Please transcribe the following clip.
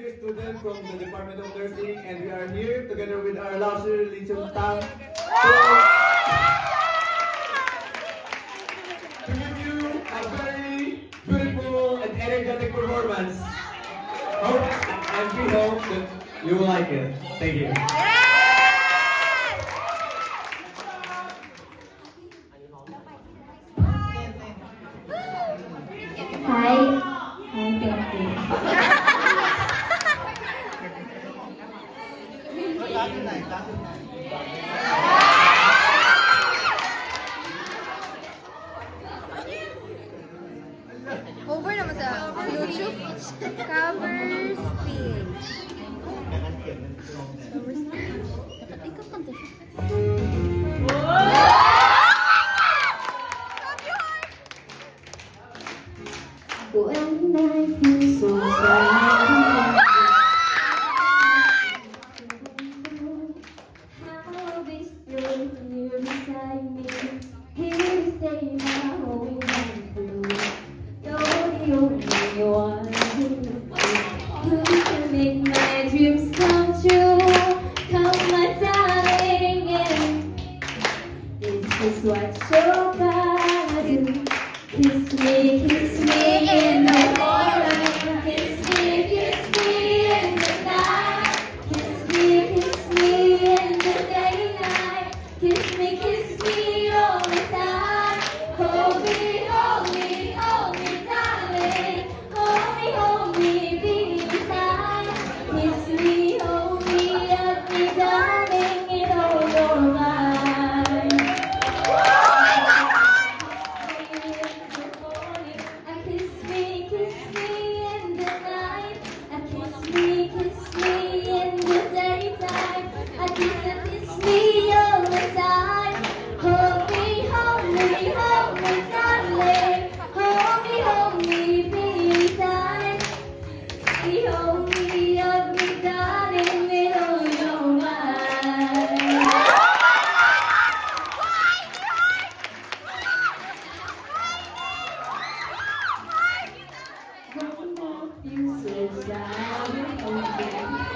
year student from the Department of Nursing, and we are here together with our Laoshi Lee Chung Tang to give you a very beautiful and energetic performance. And we hope that you will like it. Thank you. Hi. Hi, thank you. Over naman sa YouTube. Covers page. Ikaw kanta siya. When I feel so sad, how this feeling here beside me, here to stay my whole life through. You're the only one who can make my dreams come true. Come, my darling, and this is what you're gonna do. Kiss me in the morning. Kiss me in the night. Kiss me in the day night. Kiss me all the time. Hold me, darling. Hold me, be beside. Kiss me, hold me, hug me, darling, in all your mind. Kiss me in the night. Kiss me in the daytime. Kiss me all the time. Hold me, darling. Hold me, be beside. Hold me, hug me, darling, with all your mind. When I feel so sad,